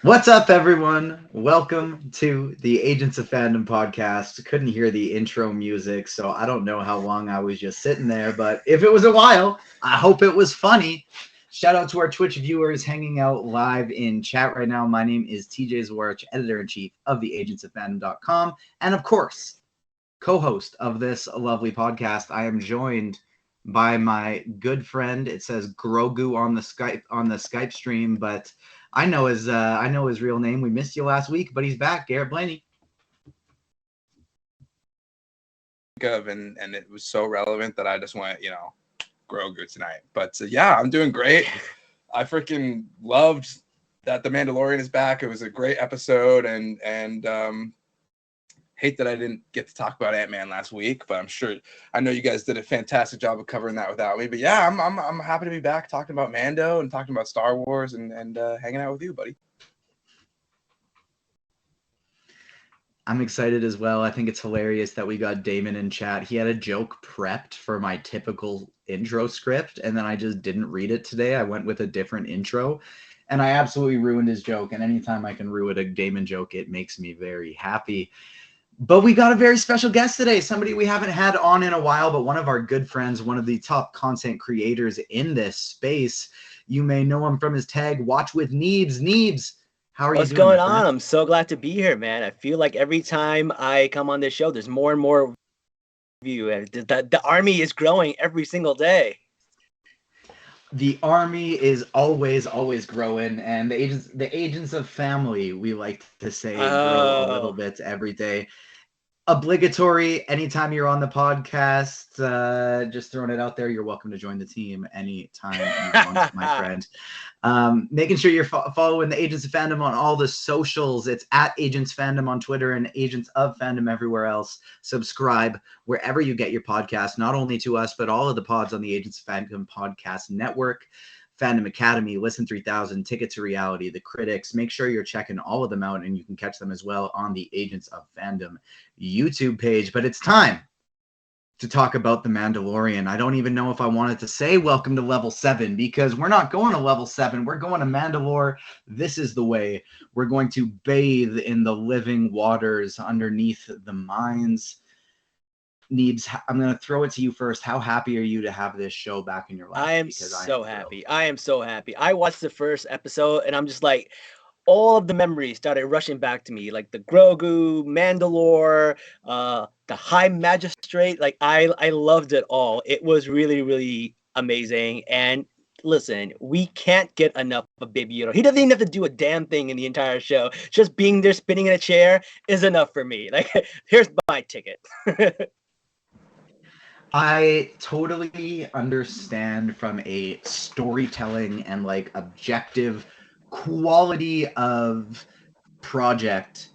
What's up, everyone? Welcome to the Agents of Fandom podcast. Couldn't hear the intro music, so I don't know how long I was just sitting there, but if it was a while, I hope it was funny. Shout out to our Twitch viewers hanging out live in chat right now. My name is TJ Zwarich, editor-in-chief of the agentsofFandom.com, and of course, co-host of this lovely podcast. I am joined by my good friend. It says Grogu on the Skype stream, but I know his real name. We missed you last week, but he's back. Garrett Blaney. And it was so relevant that I just went, Grogu tonight. But yeah, I'm doing great. I freaking loved that The Mandalorian is back. It was a great episode, and hate that I didn't get to talk about Ant-Man last week, but I know you guys did a fantastic job of covering that without me. But yeah, I'm happy to be back talking about Mando and talking about Star Wars and hanging out with you, buddy. I'm excited as well. I think it's hilarious that we got Damon in chat. He had a joke prepped for my typical intro script, and then I just didn't read it today. I went with a different intro, and I absolutely ruined his joke. And anytime I can ruin a Damon joke, it makes me very happy. But we got a very special guest today, somebody we haven't had on in a while, but one of our good friends, one of the top content creators in this space. You may know him from his tag, Watchwithneebz. Neebz, how are you doing? What's going on? I'm so glad to be here, man. I feel like every time I come on this show, there's more and more view. The army is growing every single day. The army is always growing, and the agents of family, we like to say, grow a little bit every day. Obligatory anytime you're on the podcast, just throwing it out there, you're welcome to join the team anytime you want, my friend. Making sure you're following the Agents of Fandom on all the socials. It's at Agents Fandom on Twitter and Agents of Fandom everywhere else. Subscribe wherever you get your podcast, not only to us, but all of the pods on the Agents of Fandom podcast network. Fandom Academy, Listen 3000, Ticket to Reality, The Critics. Make sure you're checking all of them out, and you can catch them as well on the Agents of Fandom YouTube page. But it's time to talk about The Mandalorian. I don't even know if I wanted to say welcome to level 7, because we're not going to level 7. We're going to Mandalore. This is the way. We're going to bathe in the living waters underneath the mines. Neebz, I'm going to throw it to you first. How happy are you to have this show back in your life? I am so happy. I am so happy. I watched the first episode, and I'm just like, all of the memories started rushing back to me, like the Grogu, Mandalore, the High Magistrate. Like I loved it all. It was really, really amazing. And listen, we can't get enough of Baby Yoda. He doesn't even have to do a damn thing in the entire show. Just being there, spinning in a chair is enough for me. Like, here's my ticket. I totally understand from a storytelling and like objective quality of project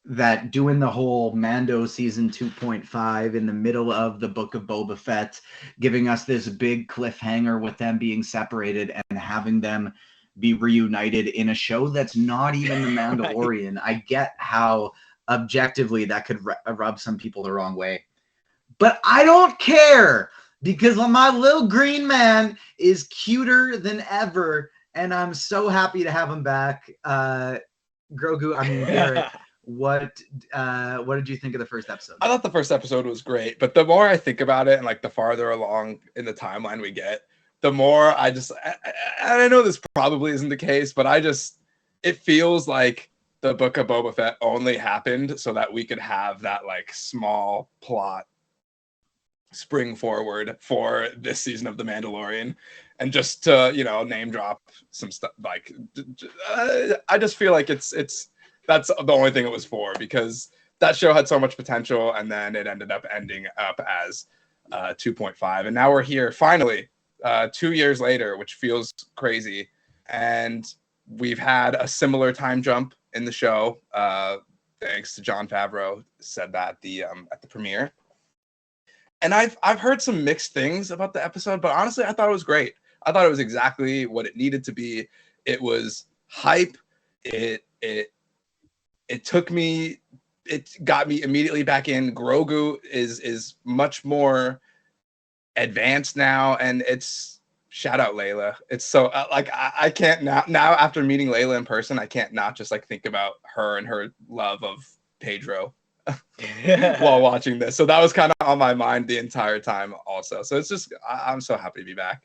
that doing the whole Mando season 2.5 in the middle of the Book of Boba Fett, giving us this big cliffhanger with them being separated and having them be reunited in a show that's not even The Mandalorian. Right. I get how objectively that could rub some people the wrong way. But I don't care, because my little green man is cuter than ever, and I'm so happy to have him back. Garrett, what did you think of the first episode? I thought the first episode was great, but the more I think about it and like the farther along in the timeline we get, the more I know this probably isn't the case, but it feels like the Book of Boba Fett only happened so that we could have that like small plot spring forward for this season of The Mandalorian, and just to name drop some stuff. Like I just feel like that's the only thing it was for, because that show had so much potential, and then it ended up ending up as 2.5, and now we're here finally 2 years later, which feels crazy. And we've had a similar time jump in the show, thanks to Jon Favreau said that at the premiere. And I've heard some mixed things about the episode, but honestly, I thought it was great. I thought it was exactly what it needed to be. It was hype. It got me immediately back in. Grogu is much more advanced now, and it's shout out Layla. It's so like I can't now after meeting Layla in person, I can't not just like think about her and her love of Pedro while watching this. So that was kind of on my mind the entire time also. So it's just I'm so happy to be back.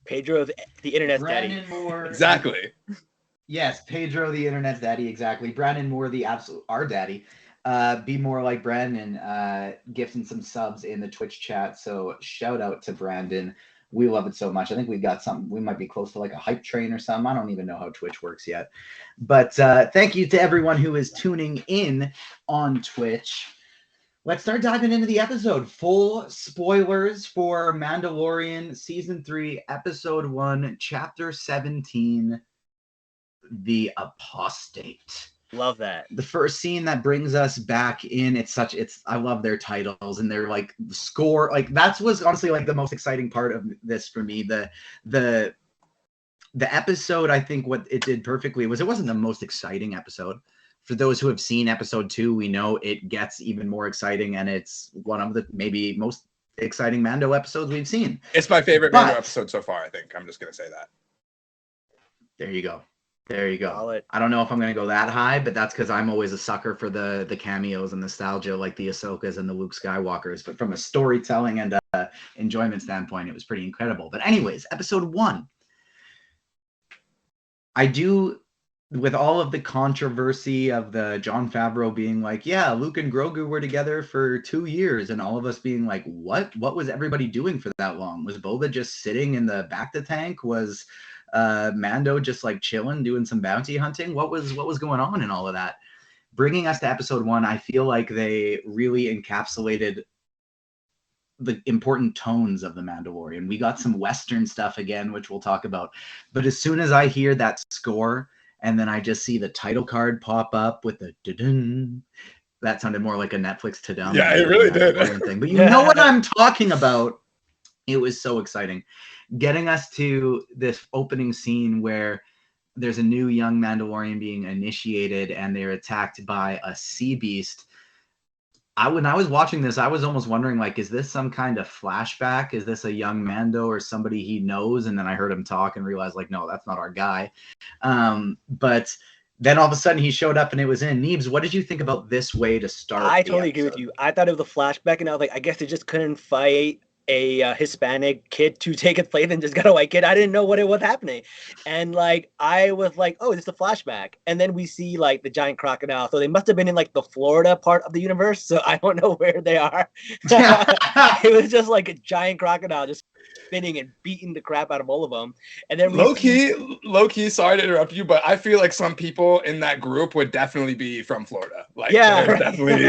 Pedro, the internet's Brandon daddy. Moore. Exactly. Yes, Pedro, the internet's daddy, exactly. Brandon Moore, the absolute our daddy. Be more like Brandon, gifting some subs in the Twitch chat. So shout out to Brandon. We love it so much. I think we've got something. We might be close to like a hype train or something. I don't even know how Twitch works yet. But thank you to everyone who is tuning in on Twitch. Let's start diving into the episode. Full spoilers for Mandalorian Season 3, Episode 1, Chapter 17, The Apostate. Love that. The first scene that brings us back in, I love their titles and their like score. Like that was honestly like the most exciting part of this for me. The episode, I think what it did perfectly was it wasn't the most exciting episode. For those who have seen episode 2, we know it gets even more exciting, and it's one of the maybe most exciting Mando episodes we've seen. It's my favorite Mando episode so far, I think. I'm just going to say that. There you go. There you go. Solid. I don't know if I'm going to go that high, but that's because I'm always a sucker for the cameos and nostalgia like the Ahsokas and the Luke Skywalkers. But from a storytelling and enjoyment standpoint, it was pretty incredible. But anyways, episode 1. I do... With all of the controversy of the Jon Favreau being like, yeah, Luke and Grogu were together for 2 years, and all of us being like, what was everybody doing for that long? Was Boba just sitting in the bacta tank? Was Mando just like chilling, doing some bounty hunting? What was going on in all of that? Bringing us to episode 1, I feel like they really encapsulated the important tones of the Mandalorian. We got some Western stuff again, which we'll talk about. But as soon as I hear that score, and then I just see the title card pop up with the dun. That sounded more like a Netflix ta-dum. Yeah, it really did. Thing. But you know what I'm talking about. It was so exciting. Getting us to this opening scene where there's a new young Mandalorian being initiated and they're attacked by a sea beast. When I was watching this, I was almost wondering, like, is this some kind of flashback? Is this a young Mando or somebody he knows? And then I heard him talk and realized, like, no, that's not our guy. But then all of a sudden he showed up and it was in. Neebz, what did you think about this way to start? I totally agree with you. I thought it was a flashback, and I was like, I guess they just couldn't fight a Hispanic kid to take its place and just got a white kid. I didn't know what it was happening. And like, I was like, oh, it's a flashback. And then we see like the giant crocodile. So they must have been in like the Florida part of the universe. So I don't know where they are. It was just like a giant crocodile just spinning and beating the crap out of all of them. And then low key, sorry to interrupt you, but I feel like some people in that group would definitely be from Florida. Like, yeah, there's definitely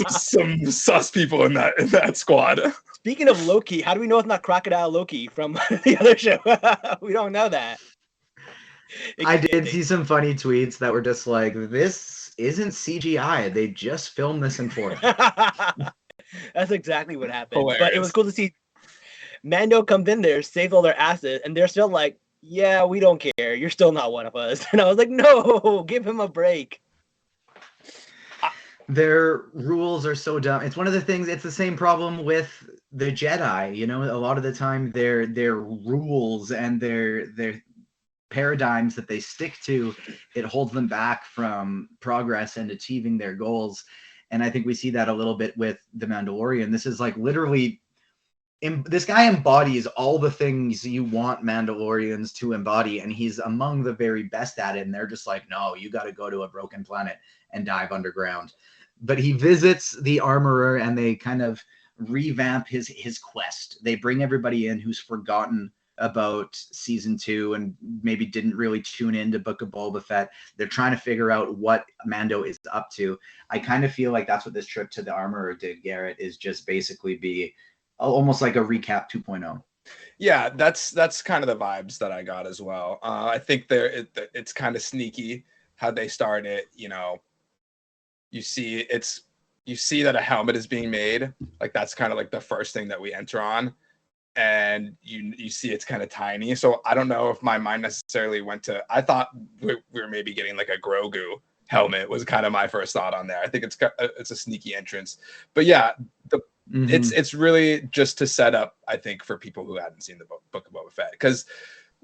some sus people in that squad. Speaking of Loki, how do we know it's not Crocodile Loki from the other show? We don't know that. I did see some funny tweets that were just like, this isn't CGI. They just filmed this in Florida. That's exactly what happened. Hilarious. But it was cool to see Mando comes in there, saves all their asses, and they're still like, yeah, we don't care. You're still not one of us. And I was like, no, give him a break. Their rules are so dumb. It's one of the things, it's the same problem with the Jedi. You know, a lot of the time their rules and their paradigms that they stick to, it holds them back from progress and achieving their goals. And I think we see that a little bit with the Mandalorian. This is like literally, this guy embodies all the things you want Mandalorians to embody, and he's among the very best at it. And they're just like, no, you got to go to a broken planet and dive underground. But he visits the armorer and they kind of revamp his quest. They bring everybody in who's forgotten about season 2 and maybe didn't really tune into Book of Boba Fett. They're trying to figure out what Mando is up to. I kind of feel like that's what this trip to the armorer did, Garrett, is just basically be almost like a recap 2.0. Yeah, that's kind of the vibes that I got as well. I think it's kind of sneaky how they start it. You know, you see that a helmet is being made. Like that's kind of like the first thing that we enter on, and you see it's kind of tiny. So I don't know if my mind necessarily went to. I thought we were maybe getting like a Grogu helmet was kind of my first thought on there. I think it's a sneaky entrance, but yeah, It's really just to set up, I think, for people who hadn't seen the Book of Boba Fett, because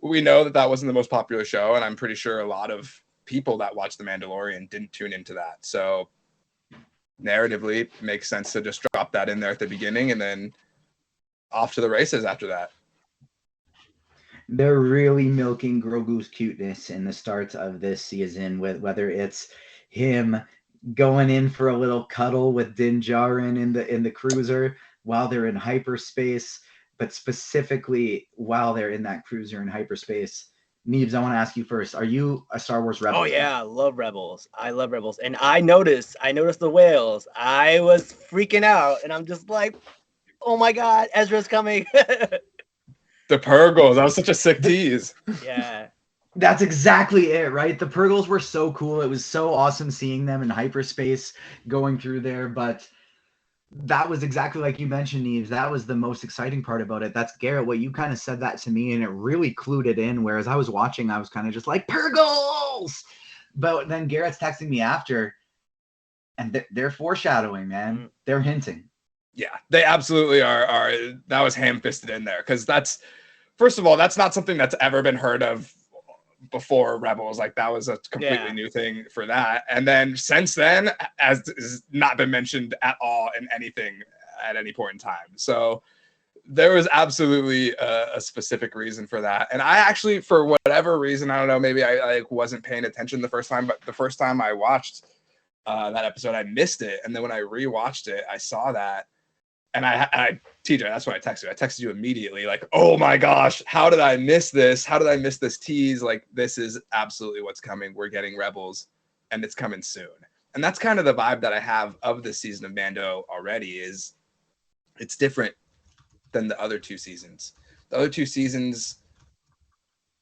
we know that wasn't the most popular show, and I'm pretty sure a lot of people that watch The Mandalorian didn't tune into that. So narratively, it makes sense to just drop that in there at the beginning and then off to the races after that. They're really milking Grogu's cuteness in the start of this season, with whether it's him going in for a little cuddle with Din Djarin in the cruiser while they're in hyperspace, but specifically while they're in that cruiser in hyperspace. Neebz, I want to ask you first. Are you a Star Wars Rebels? Oh yeah, I love Rebels. I love Rebels. And I noticed the whales. I was freaking out, and I'm just like, oh my God, Ezra's coming. The Purgles. That was such a sick tease. Yeah. That's exactly it, right? The Purgles were so cool. It was so awesome seeing them in hyperspace going through there, but that was exactly like you mentioned, Neebz. That was the most exciting part about it. That's Garrett, what you kind of said that to me, and it really clued it in, whereas I was watching, I was kind of just like, Purgles! But then Garrett's texting me after, and they're foreshadowing, man. They're hinting. Yeah, they absolutely are. That was ham-fisted in there, because that's, first of all, that's not something that's ever been heard of before Rebels. Like, that was a completely new thing for that. And then since then, has not been mentioned at all in anything at any point in time. So there was absolutely a specific reason for that. And I actually, for whatever reason, I don't know, maybe I wasn't paying attention the first time, but the first time I watched that episode, I missed it. And then when I rewatched it, I saw that. And I TJ, that's what I texted you. I texted you immediately, like, oh my gosh, how did I miss this? How did I miss this tease? Like, this is absolutely what's coming. We're getting Rebels, and it's coming soon. And that's kind of the vibe that I have of this season of Mando already, is it's different than the other two seasons. The other two seasons,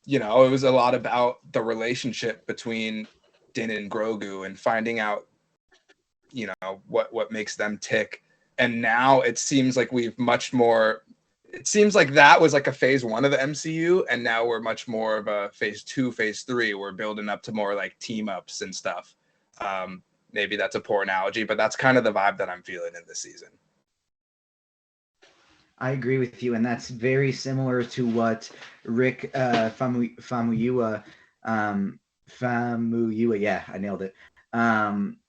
you know, it was a lot about the relationship between Din and Grogu and finding out, you know, what makes them tick. And now it seems like we've much more, it seems like that was like a phase 1 of the MCU. And now we're much more of a phase 2, phase 3. We're building up to more like team ups and stuff. Maybe that's a poor analogy, but that's kind of the vibe that I'm feeling in this season. I agree with you. And that's very similar to what Rick Famuyiwa, yeah, I nailed it.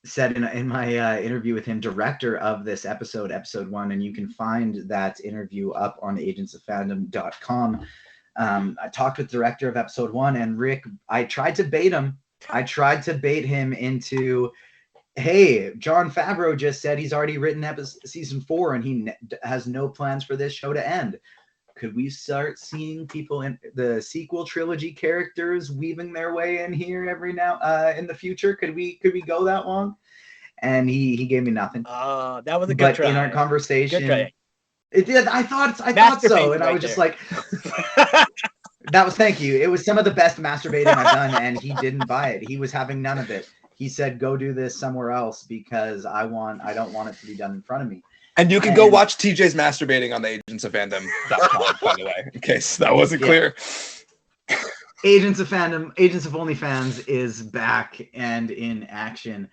Said in my interview with him, director of this episode 1, and you can find that interview up on agentsofandom.com. I talked with director of episode 1, and Rick, I tried to bait him into, hey, Jon Favreau just said he's already written season 4 and he has no plans for this show to end. Could we start seeing people in the sequel trilogy characters weaving their way in here every now in the future? Could we go that long? And he gave me nothing. That was a good try. But in our conversation, good try. It did. I thought so, and I was just like, that was, thank you. It was some of the best masturbating I've done, and he didn't buy it. He was having none of it. He said, "Go do this somewhere else because I don't want it to be done in front of me." And you can go watch TJ's masturbating on the agentsofandom.com, by the way, in case that wasn't clear. Agents of Fandom, Agents of OnlyFans is back and in action.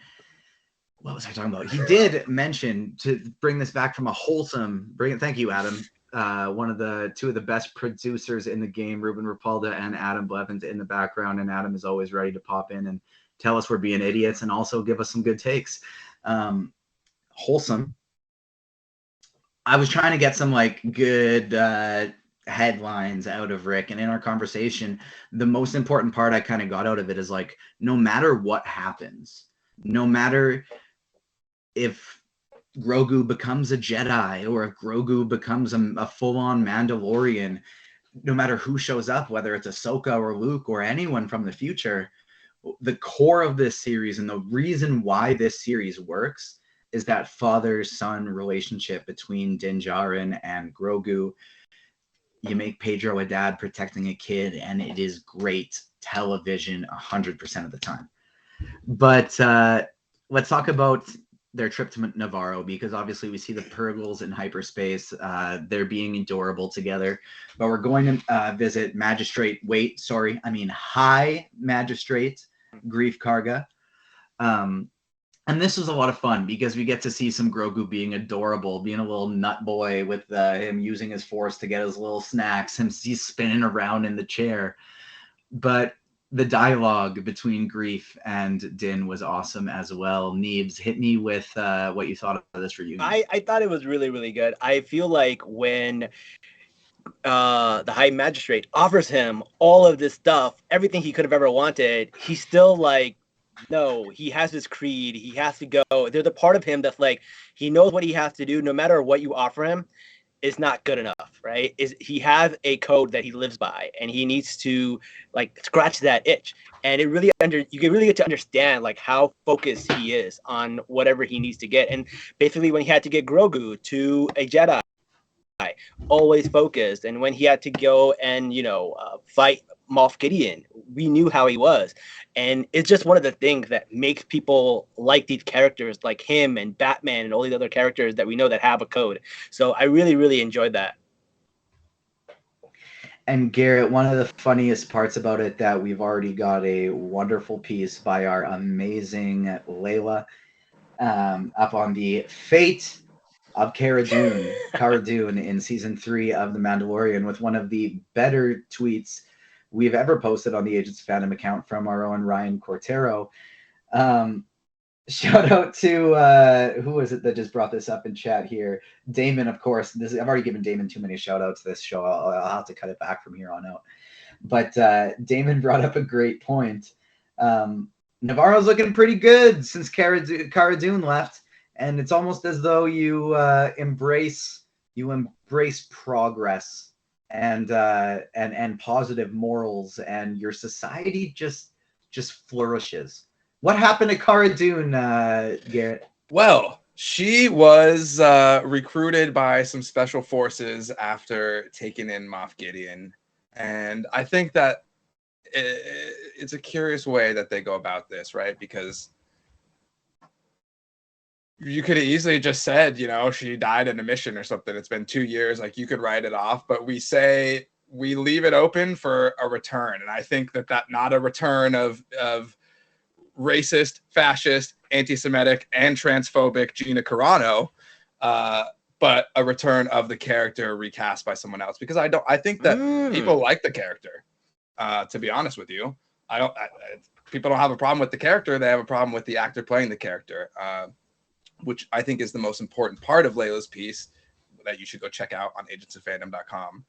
What was I talking about? He did mention, to bring this back from a wholesome, thank you, Adam. Two of the best producers in the game, Ruben Rapalda and Adam Blevins in the background. And Adam is always ready to pop in and tell us we're being idiots and also give us some good takes. Wholesome. I was trying to get some like good headlines out of Rick, and in our conversation, the most important part I kind of got out of it is like, no matter what happens, no matter if Grogu becomes a Jedi or if Grogu becomes a full-on Mandalorian, no matter who shows up, whether it's Ahsoka or Luke or anyone from the future, the core of this series and the reason why this series works is that father-son relationship between Din Djarin and Grogu. You make Pedro a dad protecting a kid, and it is great television 100% of the time. But let's talk about their trip to Navarro, because obviously we see the Purgles in hyperspace. They're being adorable together. But we're going to visit High Magistrate Grief Karga. And this was a lot of fun because we get to see some Grogu being adorable, being a little nut boy with him using his force to get his little snacks, he's spinning around in the chair. But the dialogue between Grief and Din was awesome as well. Neebs, hit me with what you thought of this reunion. I thought it was really, really good. I feel like when the High Magistrate offers him all of this stuff, everything he could have ever wanted, he's still like, no, he has his creed. He has to go. There's a part of him that's like, he knows what he has to do. No matter what you offer him, is not good enough, right? He has a code that he lives by, and he needs to like scratch that itch. And you can really get to understand like how focused he is on whatever he needs to get. And basically, when he had to get Grogu to a Jedi, always focused. And when he had to go and fight Moff Gideon, we knew how he was. And it's just one of the things that makes people like these characters like him and Batman and all these other characters that we know that have a code. So I really, really enjoyed that. And Garrett, one of the funniest parts about it that we've already got a wonderful piece by our amazing Layla up on the fate of Cara Dune in season 3 of The Mandalorian, with one of the better tweets we've ever posted on the Agents of Fandom account from our own Ryan Cortero. Shout out to who was it that just brought this up in chat here? Damon, of course. I've already given Damon too many shout outs this show. I'll have to cut it back from here on out. But Damon brought up a great point. Navarro's looking pretty good since Cara Dune left. And it's almost as though you embrace progress and positive morals, and your society just flourishes. What happened to Cara Dune, Garrett? Well, she was recruited by some special forces after taking in Moff Gideon, and I think that it's a curious way that they go about this, right? Because you could have easily just said, she died in a mission or something. It's been 2 years. Like, you could write it off, but we leave it open for a return. And I think that not a return of racist, fascist, anti-Semitic, and transphobic Gina Carano, but a return of the character recast by someone else. Because I think that people like the character, to be honest with you. People don't have a problem with the character. They have a problem with the actor playing the character. Which I think is the most important part of Layla's piece that you should go check out on agentsofandom.com.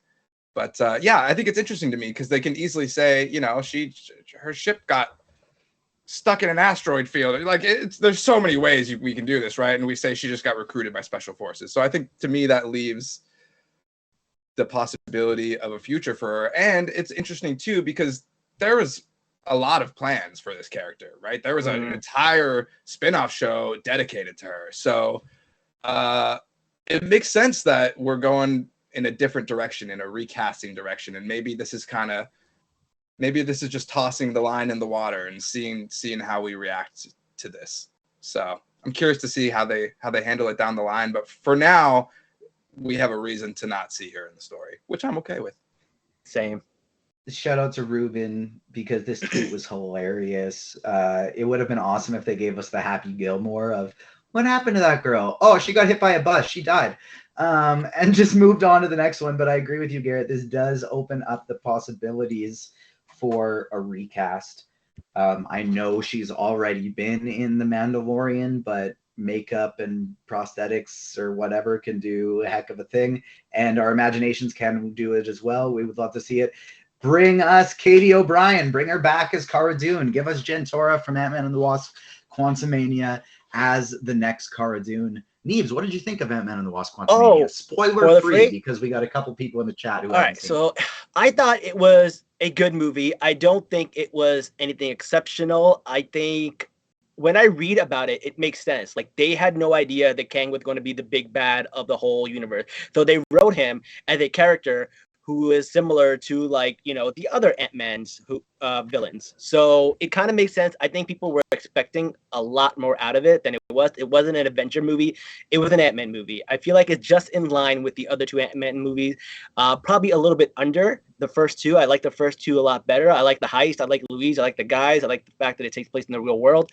But I think it's interesting to me because they can easily say, her ship got stuck in an asteroid field. Like, there's so many ways we can do this, right? And we say she just got recruited by special forces. So I think, to me, that leaves the possibility of a future for her. And it's interesting too, because there was a lot of plans for this character, right? There was an entire spin-off show dedicated to her. So it makes sense that we're going in a different direction, in a recasting direction. And maybe this is just tossing the line in the water and seeing how we react to this. So I'm curious to see how they handle it down the line. But for now, we have a reason to not see her in the story, which I'm okay with. Same. Shout out to Ruben, because this tweet was hilarious. It would have been awesome if they gave us the Happy Gilmore of what happened to that girl. Oh, she got hit by a bus. She died. And just moved on to the next one. But I agree with you, Garrett. This does open up the possibilities for a recast. I know she's already been in The Mandalorian, but makeup and prosthetics or whatever can do a heck of a thing. And our imaginations can do it as well. We would love to see it. Bring us Katie O'Brien. Bring her back as Cara Dune. Give us Jentora from Ant-Man and the Wasp: Quantumania as the next Cara Dune. Neebs, what did you think of Ant-Man and the Wasp: Quantumania? Spoiler free, because we got a couple people in the chat who haven't seen it. I thought it was a good movie. I don't think it was anything exceptional. I think when I read about it, it makes sense. Like, they had no idea that Kang was going to be the big bad of the whole universe. So they wrote him as a character who is similar to, like, the other Ant-Man's villains. So it kind of makes sense. I think people were expecting a lot more out of it than it was. It wasn't an adventure movie. It was an Ant-Man movie. I feel like it's just in line with the other two Ant-Man movies. Probably a little bit under the first two. I like the first two a lot better. I like the heist. I like Louise. I like the guys. I like the fact that it takes place in the real world.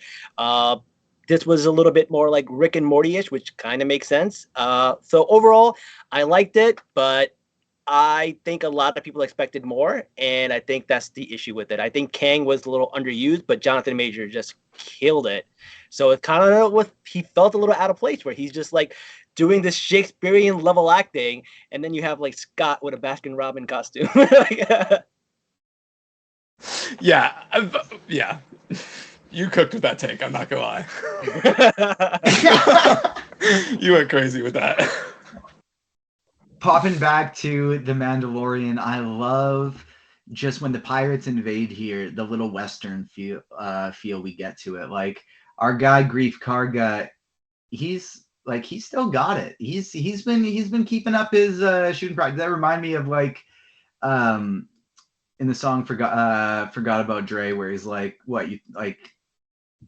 This was a little bit more like Rick and Morty-ish, which kind of makes sense. So overall, I liked it, but I think a lot of people expected more, and I think that's the issue with it. I think Kang was a little underused, but Jonathan Major just killed it. So it kind of he felt a little out of place where he's just like doing this Shakespearean level acting, and then you have like Scott with a Baskin Robin costume. Yeah. You cooked with that take, I'm not gonna lie. You went crazy with that. Popping back to The Mandalorian, I love just when the pirates invade here, the little Western feel we get to it. Like our guy Grief Karga, he's still got it. He's been keeping up his shooting practice. That remind me of like in the song Forgot About Dre, where he's like, what, you like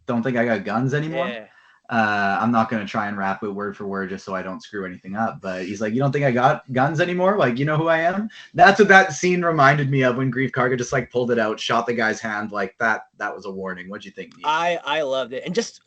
don't think I got guns anymore? Yeah. I'm not going to try and rap it word for word just so I don't screw anything up. But he's like, you don't think I got guns anymore? Like, you know who I am? That's what that scene reminded me of when Grief Karga just like pulled it out, shot the guy's hand. Like that was a warning. What'd you think, Neil? I loved it. And just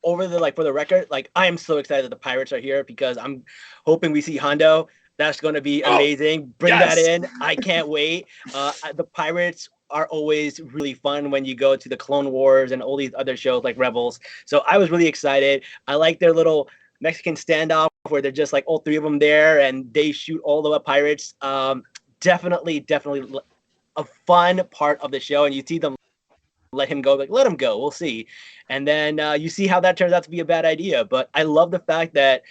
for the record, like I am so excited that the pirates are here because I'm hoping we see Hondo. That's going to be amazing. Bring that in. I can't wait. The pirates are always really fun when you go to the Clone Wars and all these other shows like Rebels. So I was really excited. I like their little Mexican standoff where they're just like all three of them there and they shoot all the pirates. Definitely a fun part of the show. And you see them let him go, like let him go. We'll see. And then you see how that turns out to be a bad idea. But I love the fact that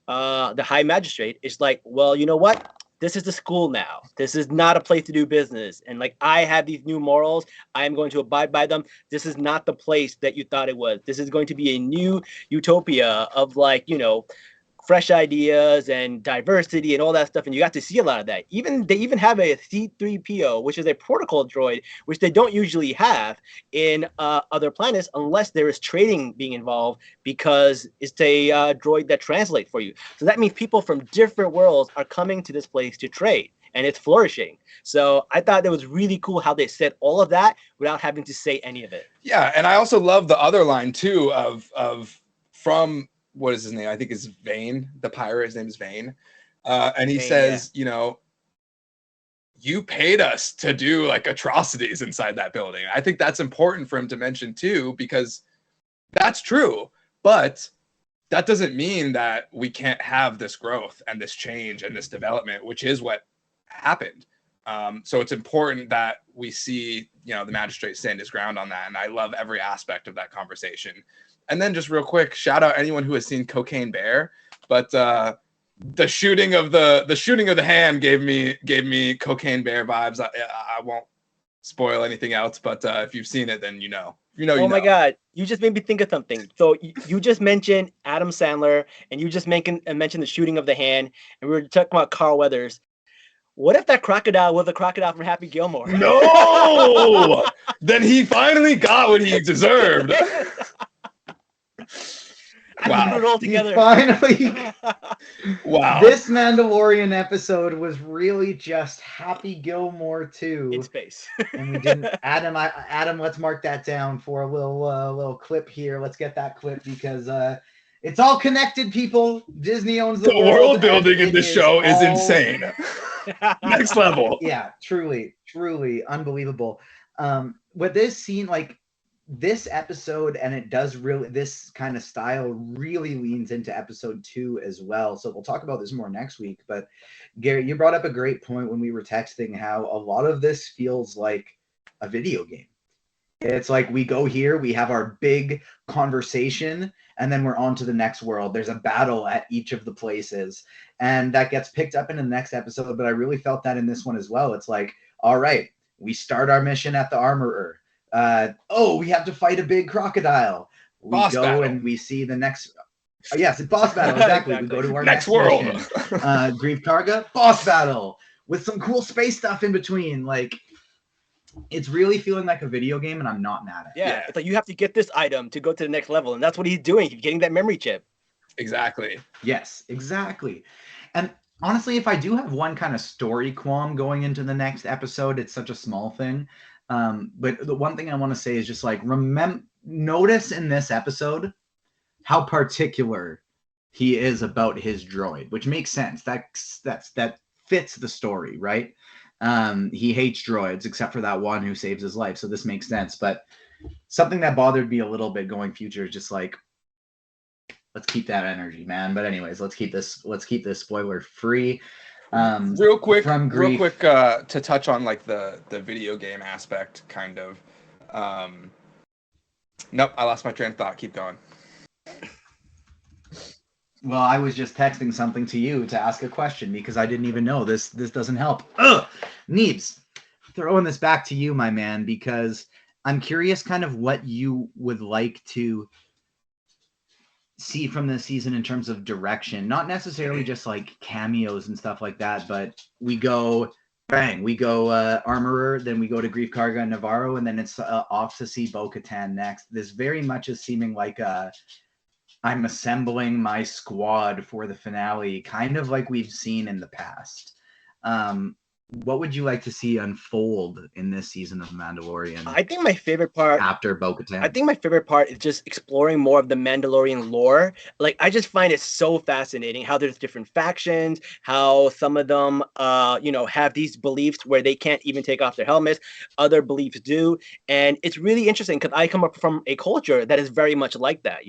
the High Magistrate is like, well, you know what? This is the school now. This is not a place to do business. And like, I have these new morals. I am going to abide by them. This is not the place that you thought it was. This is going to be a new utopia of like, you know, fresh ideas and diversity and all that stuff. And you got to see a lot of that. They even have a C-3PO, which is a protocol droid, which they don't usually have in other planets unless there is trading being involved because it's a droid that translates for you. So that means people from different worlds are coming to this place to trade. And it's flourishing. So I thought it was really cool how they said all of that without having to say any of it. Yeah, and I also love the other line too of from what is his name? I think it's Vane, the pirate. His name is Vane. And he says, you know, you paid us to do like atrocities inside that building. I think that's important for him to mention too, because that's true. But that doesn't mean that we can't have this growth and this change and this development, which is what happened. So it's important that we see, you know, the magistrate stand his ground on that. And I love every aspect of that conversation. And then just real quick, shout out anyone who has seen Cocaine Bear, but the shooting of the hand gave me Cocaine Bear vibes. I won't spoil anything else, but if you've seen it, then you know. Oh my God, you just made me think of something. So you just mentioned Adam Sandler, and you just mentioned the shooting of the hand, and we were talking about Carl Weathers. What if that crocodile was a crocodile from Happy Gilmore? No! Then he finally got what he deserved. Wow. Put it all together. Finally. Wow. This Mandalorian episode was really just Happy Gilmore 2 in space. And we didn't. Adam, let's mark that down for a little clip here. Let's get that clip because it's all connected, people. Disney owns the world building in this show is insane. Next level. Yeah, truly unbelievable. With this scene, like this episode, and it does really, this kind of style really leans into episode 2 as well. So we'll talk about this more next week. But Gary, you brought up a great point when we were texting how a lot of this feels like a video game. It's like we go here, we have our big conversation, and then we're on to the next world. There's a battle at each of the places, and that gets picked up in the next episode. But I really felt that in this one as well. It's like, all right, we start our mission at the armorer. We have to fight a big crocodile. We boss go battle. And we see the next. Oh, yes, it's boss battle. Exactly. We go to our next world. Mission. Grief Karga, boss battle with some cool space stuff in between. Like, it's really feeling like a video game, and I'm not mad at it. Yeah, it's like you have to get this item to go to the next level, and that's what he's doing. He's getting that memory chip. Exactly. Yes, exactly. And honestly, if I do have one kind of story qualm going into the next episode, it's such a small thing. But the one thing I want to say is just like notice in this episode how particular he is about his droid, which makes sense. That fits the story, right? He hates droids except for that one who saves his life, so this makes sense. But something that bothered me a little bit going future is just like, let's keep that energy, man. But anyways, let's keep this spoiler free. Real quick to touch on like the video game aspect, kind of. Nope, I lost my train of thought. Keep going. Well, I was just texting something to you to ask a question because I didn't even know this doesn't help. Ugh, Neebz, throwing this back to you, my man, because I'm curious kind of what you would like to see from this season in terms of direction, not necessarily just like cameos and stuff like that, but we go Armorer, then we go to Grief Karga and Navarro, and then it's off to see Bo-Katan next. This very much is seeming like I'm assembling my squad for the finale, kind of like we've seen in the past. What would you like to see unfold in this season of Mandalorian? I think my favorite part after Bo-Katan. I think my favorite part is just exploring more of the Mandalorian lore. Like, I just find it so fascinating how there's different factions, how some of them, have these beliefs where they can't even take off their helmets. Other beliefs do. And it's really interesting because I come up from a culture that is very much like that,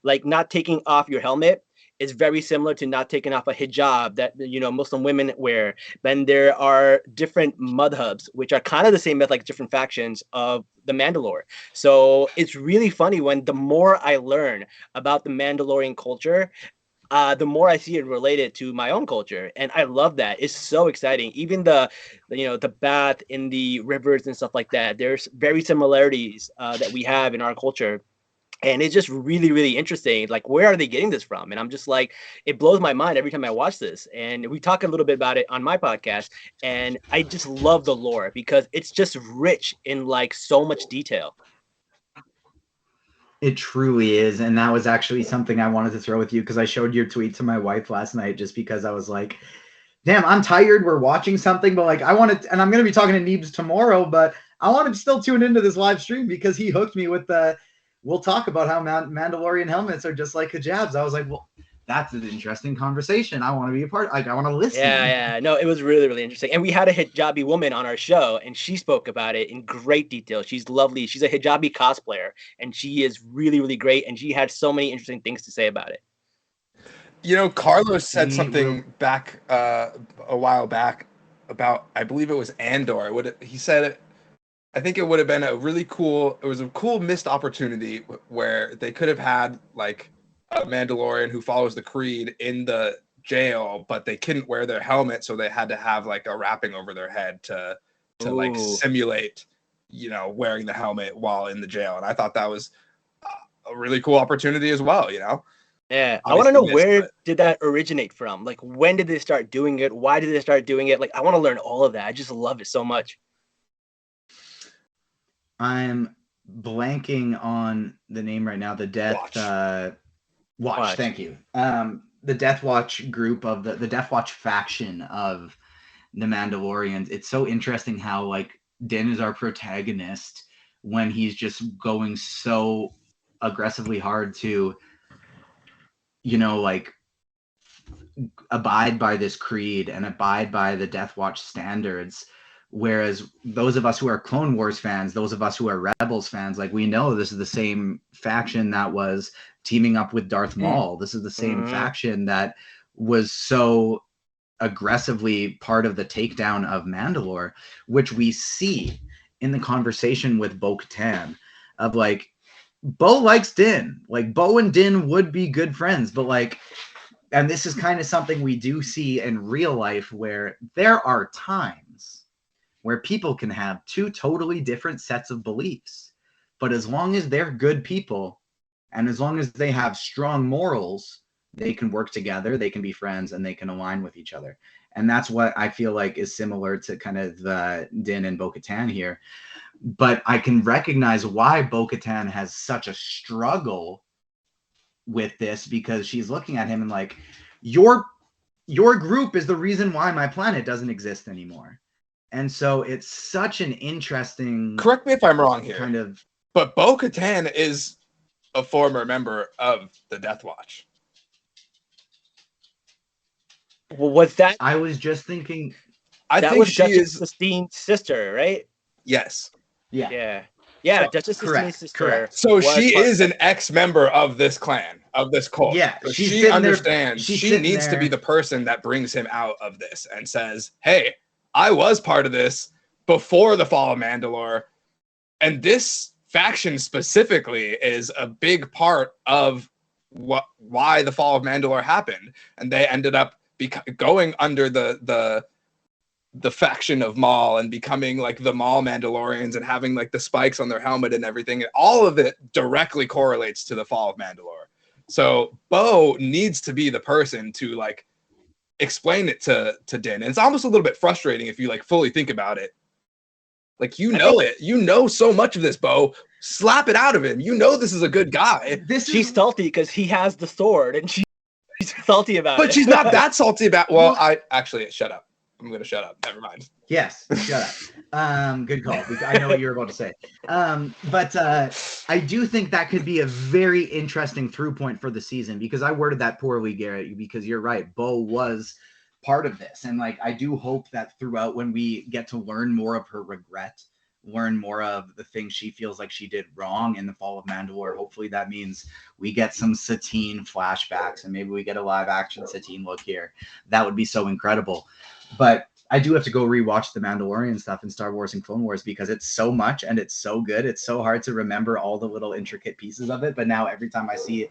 like not taking off your helmet is very similar to not taking off a hijab that Muslim women wear. Then there are different madhabs, which are kind of the same as like different factions of the Mandalore. So it's really funny when the more I learn about the Mandalorian culture, the more I see it related to my own culture, and I love that. It's so exciting. Even the bath in the rivers and stuff like that. There's very similarities that we have in our culture. And it's just really, really interesting. Like, where are they getting this from? And I'm just like, it blows my mind every time I watch this. And we talk a little bit about it on my podcast. And I just love the lore because it's just rich in like so much detail. It truly is. And that was actually something I wanted to throw with you because I showed your tweet to my wife last night just because I was like, damn, I'm tired. We're watching something, but like I want to, and I'm going to be talking to Neebz tomorrow, but I want to still tune into this live stream because he hooked me with we'll talk about how Mandalorian helmets are just like hijabs. I was like, well, that's an interesting conversation. I want to be a part. Like, I want to listen. Yeah. No, it was really, really interesting. And we had a hijabi woman on our show, and she spoke about it in great detail. She's lovely. She's a hijabi cosplayer, and she is really, really great. And she had so many interesting things to say about it. Carlos said something back a while back about, I believe it was Andor. He said I think it would have been it was a cool missed opportunity where they could have had like a Mandalorian who follows the creed in the jail, but they couldn't wear their helmet, so they had to have like a wrapping over their head to like simulate, wearing the helmet while in the jail. And I thought that was a really cool opportunity as well, Yeah, Obviously I want to know where did that originate from? Like, when did they start doing it? Why did they start doing it? Like, I want to learn all of that. I just love it so much. I'm blanking on the name right now. The Death Watch. Thank you. The Death Watch group of the Death Watch faction of the Mandalorians. It's so interesting how like Din is our protagonist when he's just going so aggressively hard to, like abide by this creed and abide by the Death Watch standards. Whereas those of us who are Clone Wars fans, those of us who are Rebels fans, like we know this is the same faction that was teaming up with Darth Maul. This is the same faction that was so aggressively part of the takedown of Mandalore, which we see in the conversation with Bo-Katan of like, Bo likes Din. Like Bo and Din would be good friends, but like, and this is kind of something we do see in real life where there are times where people can have two totally different sets of beliefs. But as long as they're good people, and as long as they have strong morals, they can work together, they can be friends, and they can align with each other. And that's what I feel like is similar to kind of Din and Bo-Katan here. But I can recognize why Bo-Katan has such a struggle with this, because she's looking at him and like, your group is the reason why my planet doesn't exist anymore. And so it's such an interesting. Correct me if I'm wrong here. Kind of. But Bo-Katan is a former member of the Death Watch. Well, was that? I was just thinking. I That think was she Duchess is. Sistine's sister, right? Yes. Yeah. Yeah. So- Duchess Sistine's correct, sister. correct. So was she part- is an ex-member of this clan, of this cult. Yeah, So she's she sitting there- understands. she's She sitting needs to there. be the person that brings him out of this and says, "Hey, I was part of this before the fall of Mandalore, and this faction specifically is a big part of why the fall of Mandalore happened." And they ended up going under the faction of Maul and becoming like the Maul Mandalorians and having like the spikes on their helmet and everything. And all of it directly correlates to the fall of Mandalore. So Bo needs to be the person to like explain it to Din. And it's almost a little bit frustrating if you like fully think about it. Like, you know it. You know so much of this, Bo. Slap it out of him. You know this is a good guy. She's salty because he has the sword, and she's salty about it. But she's not that salty about. Well, I actually shut up. I'm gonna shut up. Never mind. Yes, shut up. Good call. I know what you're about to say. But I do think that could be a very interesting through point for the season, because I worded that poorly, Garrett, because you're right. Bo was part of this. And like, I do hope that throughout, when we get to learn more of her regret, learn more of the things she feels like she did wrong in the fall of Mandalore, hopefully that means we get some Satine flashbacks and maybe we get a live action Satine look here. That would be so incredible. But I do have to go rewatch the Mandalorian stuff in Star Wars and Clone Wars, because it's so much and it's so good. It's so hard to remember all the little intricate pieces of it. But now every time I see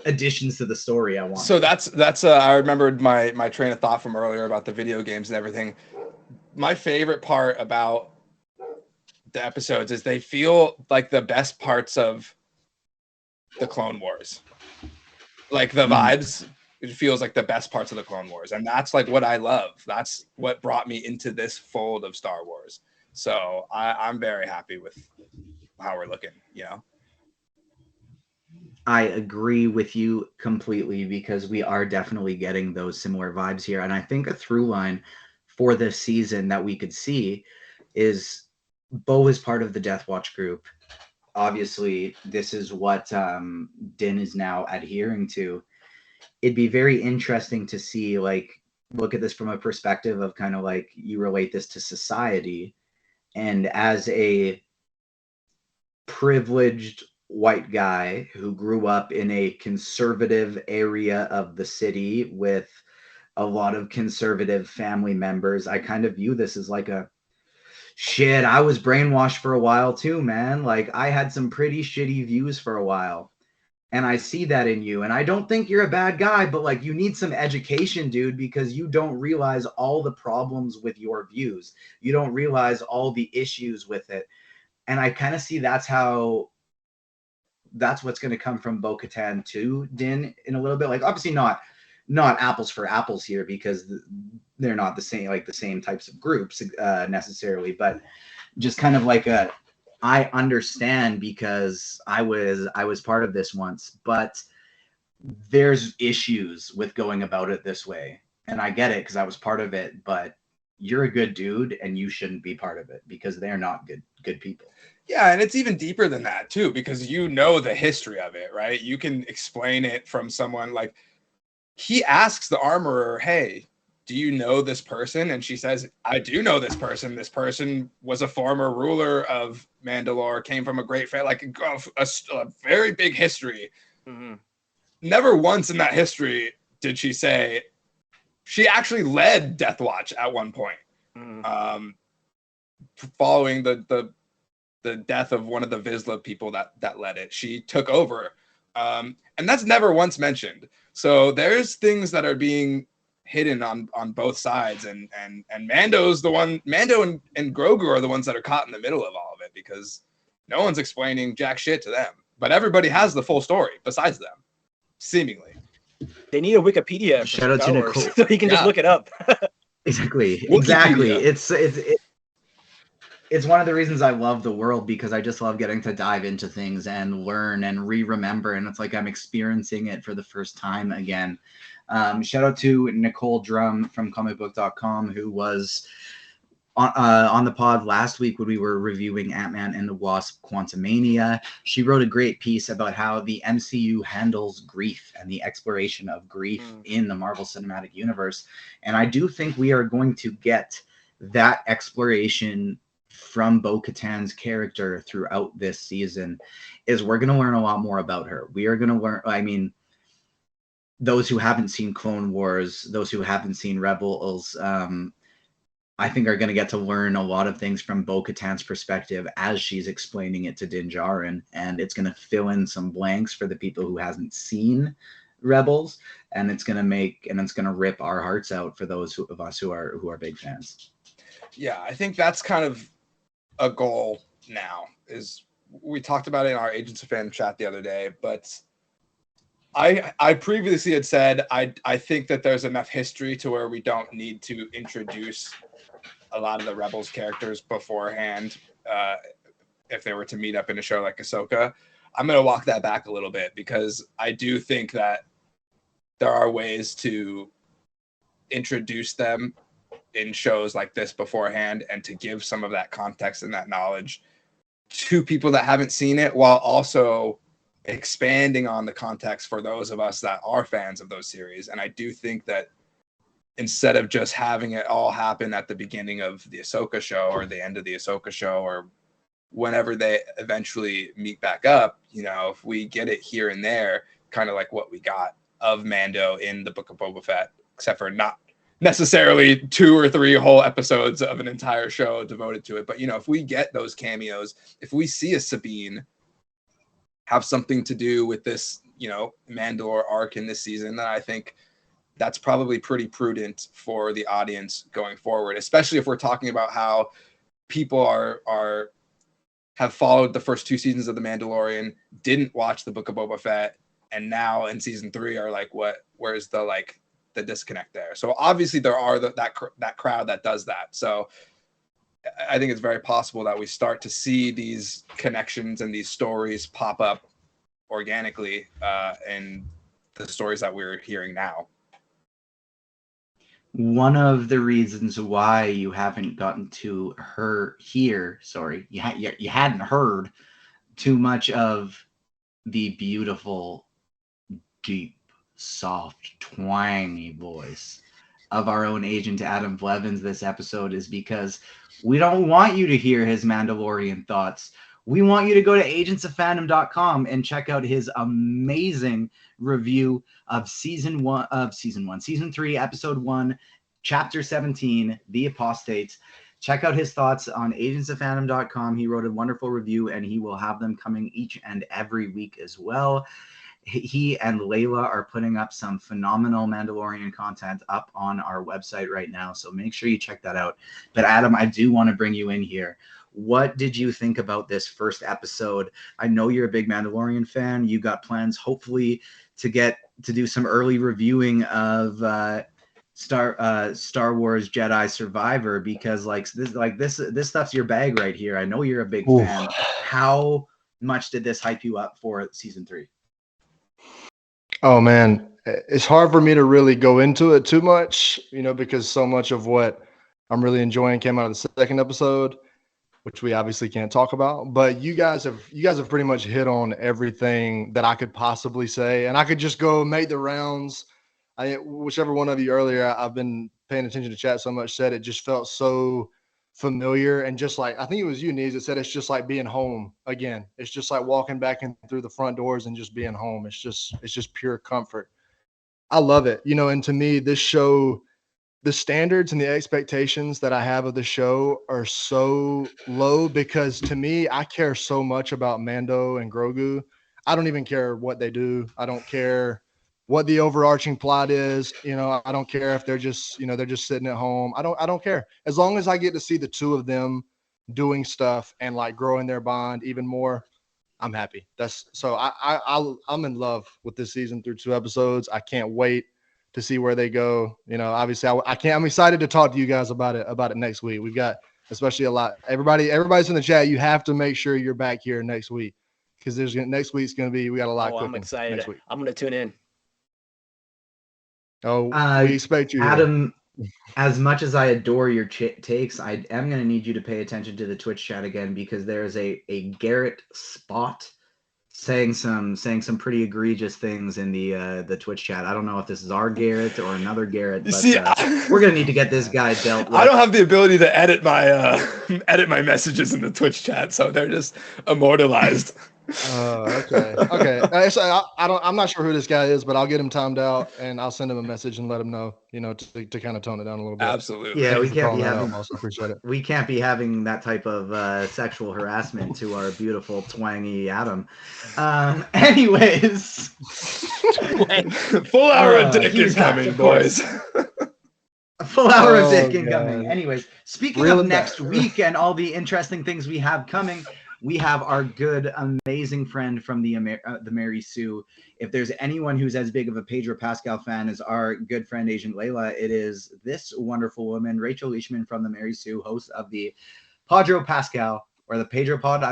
additions to the story, I want. So that's I remembered my train of thought from earlier about the video games and everything. My favorite part about the episodes is they feel like the best parts of the Clone Wars. Like the vibes, it feels like the best parts of the Clone Wars. And that's like what I love. That's what brought me into this fold of Star Wars. So I'm very happy with how we're looking, you know? I agree with you completely, because we are definitely getting those similar vibes here. And I think a through line for this season that we could see is Bo is part of the Death Watch group. Obviously, this is what Din is now adhering to. It'd be very interesting to see, like, look at this from a perspective of kind of like you relate this to society. And as a privileged white guy who grew up in a conservative area of the city with a lot of conservative family members, I kind of view this as like a shit. I was brainwashed for a while too, man. Like, I had some pretty shitty views for a while. And I see that in you. And I don't think you're a bad guy, but like, you need some education, dude, because you don't realize all the problems with your views. You don't realize all the issues with it. And I kind of see that's what's going to come from Bo-Katan to Din in a little bit. Like, obviously not apples for apples here, because they're not the same types of groups necessarily, but just kind of like I understand, because I was part of this once, but there's issues with going about it this way. And I get it, because I was part of it, but you're a good dude and you shouldn't be part of it, because they're not good people. Yeah, and it's even deeper than that too, because you know the history of it, right? You can explain it from someone. Like, he asks the armorer, "Hey, do you know this person?" And she says, "I do know this person. This person was a former ruler of Mandalore, came from a great family, like a very big history." Mm-hmm. Never once in that history did she say she actually led Death Watch at one point, following the death of one of the Vizsla people that led it. She took over, and that's never once mentioned. So there's things that are being hidden on both sides, and Mando's the one. Mando and Grogu are the ones that are caught in the middle of all of it, because no one's explaining jack shit to them. But everybody has the full story besides them, seemingly. They need a Wikipedia. Shout out to Wars, Nicole, so he can just look it up. Exactly. Wikipedia. It's one of the reasons I love the world, because I just love getting to dive into things and learn and remember, and it's like I'm experiencing it for the first time again. Shout out to Nicole Drum from comicbook.com, who was on the pod last week when we were reviewing Ant-Man and the Wasp: Quantumania. She wrote a great piece about how the MCU handles grief and the exploration of grief in the Marvel Cinematic Universe. And I do think we are going to get that exploration from Bo-Katan's character throughout this season. Is we're going to learn a lot more about her. We are going to learn, I mean, those who haven't seen Clone Wars, those who haven't seen Rebels, I think are going to get to learn a lot of things from Bo-Katan's perspective as she's explaining it to Din Djarin, and it's going to fill in some blanks for the people who hasn't seen Rebels, and it's going to rip our hearts out for those of us who are big fans. Yeah, I think that's kind of a goal now. Is we talked about it in our Agents of Fandom chat the other day, but I previously had said I think that there's enough history to where we don't need to introduce a lot of the Rebels characters beforehand if they were to meet up in a show like Ahsoka. I'm going to walk that back a little bit because I do think that there are ways to introduce them in shows like this beforehand and to give some of that context and that knowledge to people that haven't seen it, while also expanding on the context for those of us that are fans of those series. And I do think that instead of just having it all happen at the beginning of the Ahsoka show or the end of the Ahsoka show or whenever they eventually meet back up, you know, if we get it here and there, kind of like what we got of Mando in the Book of Boba Fett, except for not necessarily 2 or 3 whole episodes of an entire show devoted to it. But, you know, if we get those cameos, if we see a Sabine have something to do with this, you know, Mandalore arc in this season, then I think that's probably pretty prudent for the audience going forward, especially if we're talking about how people have followed the first 2 seasons of The Mandalorian, didn't watch the Book of Boba Fett, and now in season 3 are like, where's the disconnect there? So obviously there are that crowd that does that. So I think it's very possible that we start to see these connections and these stories pop up organically in the stories that we're hearing now. One of the reasons why you haven't gotten to you hadn't heard too much of the beautiful, deep, soft, twangy voice of our own agent Adam Blevins this episode is because we don't want you to hear his Mandalorian thoughts. We want you to go to agentsoffandom.com and check out his amazing review of season 3, episode 1, chapter 17, The Apostates. Check out his thoughts on agentsoffandom.com. He wrote a wonderful review, and he will have them coming each and every week as well. He and Layla are putting up some phenomenal Mandalorian content up on our website right now, so make sure you check that out. But Adam, I do want to bring you in here. What did you think about this first episode? I know you're a big Mandalorian fan. You got plans, hopefully, to do some early reviewing of Star Wars Jedi Survivor, because this stuff's your bag right here. I know you're a big fan. How much did this hype you up for season 3? Oh man, it's hard for me to really go into it too much, because so much of what I'm really enjoying came out of the second episode, which we obviously can't talk about. But you guys have pretty much hit on everything that I could possibly say, and I could just go make the rounds. Whichever one of you earlier, I've been paying attention to chat so much, said it just felt so familiar, and just like, I think it was you, Neebz, that said it's just like being home again. It's just like walking back in through the front doors and just being home. It's just pure comfort. I love it. And to me, this show, the standards and the expectations that I have of the show are so low, because to me, I care so much about Mando and Grogu. I don't even care what they do. I don't care what the overarching plot is. I don't care if they're just sitting at home. I don't care. As long as I get to see the two of them doing stuff and like growing their bond even more, I'm happy. I'm in love with this season through 2 episodes. I can't wait to see where they go. Obviously I'm excited to talk to you guys about it next week. We've got especially a lot. Everybody's in the chat. You have to make sure you're back here next week, because next week's going to be, we got a lot cooking. I'm excited. Next week. I'm going to tune in. Oh, we expect you, Adam. as much as I adore your takes, I am going to need you to pay attention to the Twitch chat again, because there is a Garrett Spot saying some pretty egregious things in the Twitch chat. I don't know if this is our Garrett or another Garrett, but we're gonna need to get this guy dealt with. I don't have the ability to edit my messages in the Twitch chat, so they're just immortalized. Okay. So I'm not sure who this guy is, but I'll get him timed out and I'll send him a message and let him know, to kind of tone it down a little bit. Absolutely. Yeah, Appreciate it. We can't be having that type of sexual harassment to our beautiful twangy Adam. Anyways, full hour of dick is coming, boys. A full hour of dick incoming. Anyways, speaking of next week and all the interesting things we have coming, we have our good, amazing friend from the Mary Sue. If there's anyone who's as big of a Pedro Pascal fan as our good friend Agent Layla, it is this wonderful woman, Rachel Leishman from the Mary Sue, host of the Pedro Pascal, or the Pedro Pod.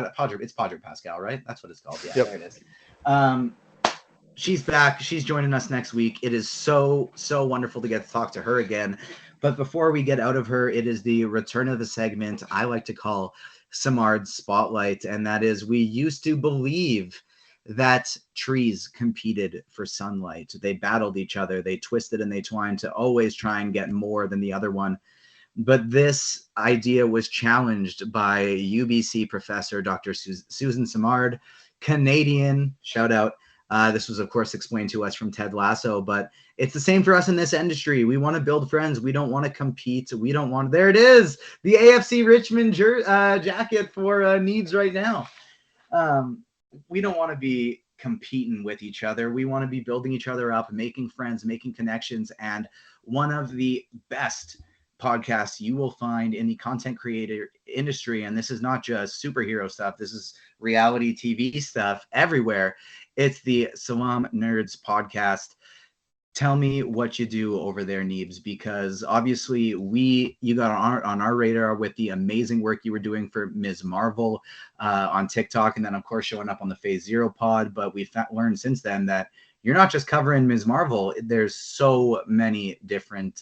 It's Pedro Pascal, right? That's what it's called. Yeah, There it is. She's back. She's joining us next week. It is so wonderful to get to talk to her again. But before we get out of her, it is the return of the segment I like to call Samard's Spotlight, and that is, we used to believe that trees competed for sunlight. They battled each other. They twisted and they twined to always try and get more than the other one. But this idea was challenged by UBC professor Dr. Susan Samard, Canadian, shout out. This was, of course, explained to us from Ted Lasso, but it's the same for us in this industry. We want to build friends. We don't want to compete. We don't want. There it is, the AFC Richmond jacket for Neebz right now. We don't want to be competing with each other. We want to be building each other up, making friends, making connections. And one of the best podcasts you will find in the content creator industry, and this is not just superhero stuff, this is reality TV stuff everywhere. It's the Salaam Nerds Podcast. Tell me what you do over there, Neebz, because obviously you got on our radar with the amazing work you were doing for Ms. Marvel on TikTok, and then of course showing up on the Phase Zero pod. But we've learned since then that you're not just covering Ms. Marvel. There's so many different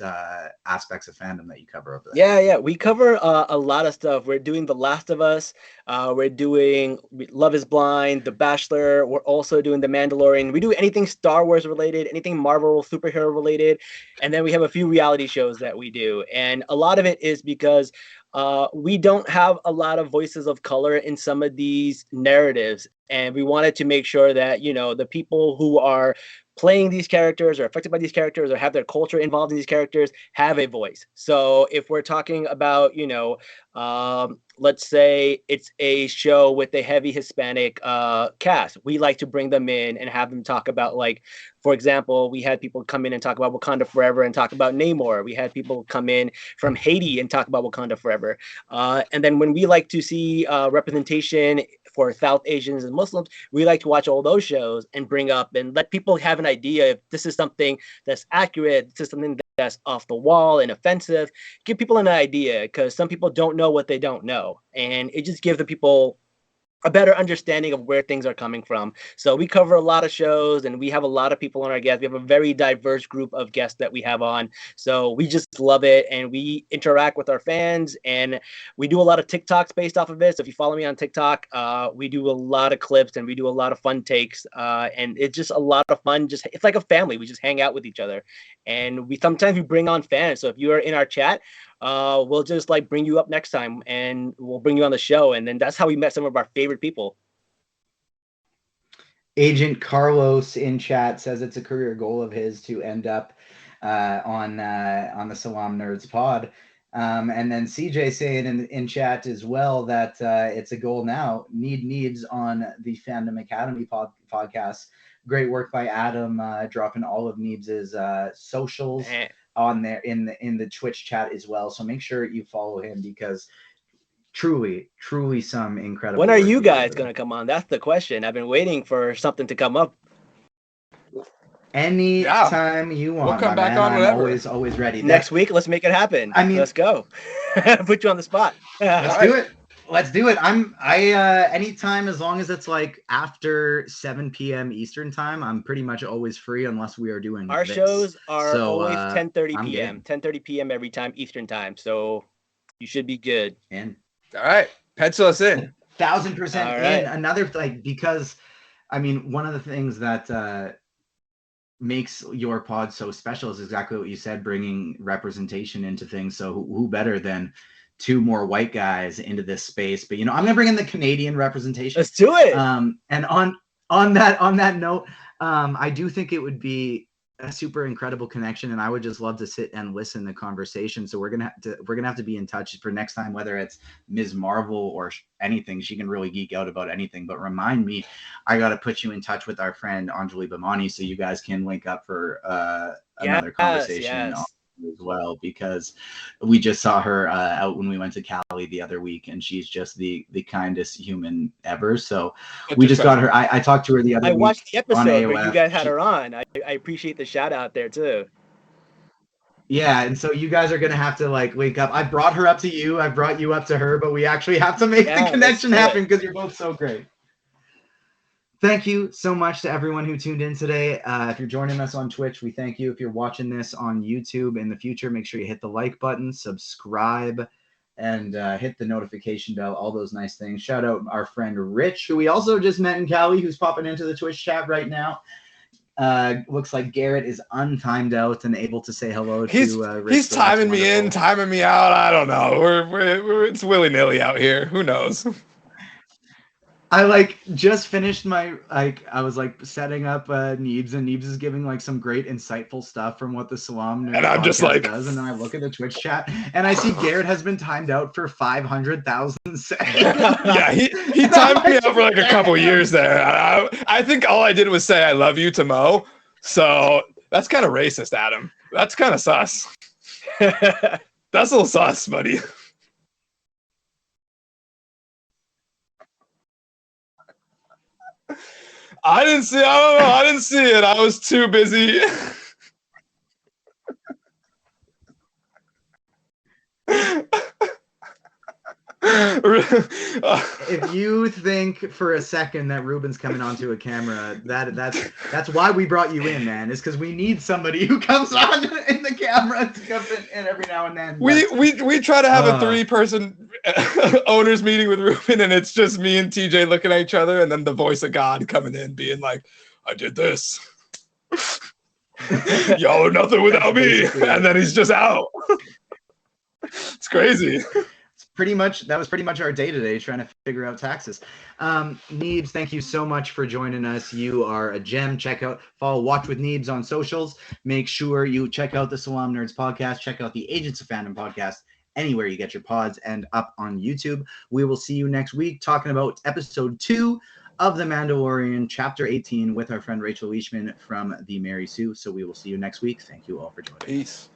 aspects of fandom that you cover over there. Yeah. We cover a lot of stuff. We're doing The Last of Us. We're doing Love is Blind, The Bachelor. We're also doing The Mandalorian. We do anything Star Wars related, anything Marvel superhero related. And then we have a few reality shows that we do. And a lot of it is because we don't have a lot of voices of color in some of these narratives. And we wanted to make sure that, the people who are playing these characters or affected by these characters or have their culture involved in these characters have a voice. So if we're talking about, let's say it's a show with a heavy Hispanic cast, we like to bring them in and have them talk about, like, for example, we had people come in and talk about Wakanda Forever and talk about Namor. We had people come in from Haiti and talk about Wakanda Forever. And then when we like to see representation for South Asians and Muslims, we like to watch all those shows and bring up and let people have an idea if this is something that's accurate, this is something that's off the wall and offensive. Give people an idea, because some people don't know what they don't know. And it just gives the people a better understanding of where things are coming from. So we cover a lot of shows and we have a lot of people on our guests. We have a very diverse group of guests that we have on. So we just love it. And we interact with our fans and we do a lot of TikToks based off of it. So if you follow me on TikTok, we do a lot of clips and we do a lot of fun takes. And it's just a lot of fun. It's like a family. We just hang out with each other. And sometimes we bring on fans. So if you are in our chat, we'll just bring you up next time and we'll bring you on the show. And then that's how we met some of our favorite people. Agent Carlos in chat says it's a career goal of his to end up on the Salaam Nerds pod. And then CJ saying in chat as well that it's a goal now. Neebz on the Fandom Academy podcast. Great work by Adam, dropping all of Neebz's socials on there in the Twitch chat as well. So make sure you follow him, because truly some incredible. When are you guys going to come on? That's the question. I've been waiting for something to come up. Anytime you want. We'll come back on whenever. I'm always ready. Next week, let's make it happen. Let's go. Put you on the spot. Let's do it. Let's do it. Anytime as long as it's like after 7 p.m. Eastern time, I'm pretty much always free unless we are doing Our this. shows are So, always 10:30 I'm p.m. 10:30 p.m. every time Eastern time. So you should be good. in. All right, pencil us in. 1,000% All in. right. Another because I mean one of the things that makes your pod so special is exactly what you said, bringing representation into things. So who better than two more white guys into this space? But I'm gonna bring in the Canadian representation. Let's do it. And on that note, I do think it would be a super incredible connection, and I would just love to sit and listen to conversation. So we're gonna have to be in touch for next time, whether it's Ms. Marvel or anything. She can really geek out about anything. But remind me, I got to put you in touch with our friend Anjali Bhamani so you guys can link up for another conversation. Yes. As well, because we just saw her out when we went to Cali the other week, and she's just the kindest human ever. So we just got her. I talked to her the other week. I watched the episode where you guys had her on. I appreciate the shout out there too. Yeah, and so you guys are gonna have to like link up. I brought her up to you. I brought you up to her, but we actually have to make the connection happen because you're both so great. Thank you so much to everyone who tuned in today. If you're joining us on Twitch, we thank you. If you're watching this on YouTube in the future, make sure you hit the like button, subscribe, and hit the notification bell, all those nice things. Shout out our friend Rich, who we also just met in Cali, who's popping into the Twitch chat right now. Looks like Garrett is untimed out and able to say hello to Rich. He's timing me in, timing me out. I don't know. We're it's willy-nilly out here. Who knows? I just finished my I was setting up Neebz, and Neebz is giving some great insightful stuff from what the Salaam Nerds and I'm just does, and then I look at the Twitch chat and I see Garrett has been timed out for 500,000 seconds. Yeah, he timed me out for a couple years there. I think all I did was say I love you to Mo, so that's kind of racist, Adam. That's kind of sus. That's a little sus, buddy. I don't know. I didn't see it. I was too busy. If you think for a second that Ruben's coming onto a camera, that's why we brought you in, man. Is because we need somebody who comes on in the camera to come in every now and then. We try to have a 3-person owners meeting with Ruben, and it's just me and TJ looking at each other, and then the voice of God coming in, being like, "I did this. Y'all are nothing without me," and then he's just out. It's crazy. That was pretty much our day today, trying to figure out taxes. Neebz, thank you so much for joining us. You are a gem. Follow Watchwithneebz on socials. Make sure you check out the Salaam Nerds Podcast. Check out the Agents of Fandom podcast anywhere you get your pods, and up on YouTube. We will see you next week talking about episode 2 of The Mandalorian, chapter 18, with our friend Rachel Leishman from the Mary Sue. So we will see you next week. Thank you all for joining. Peace.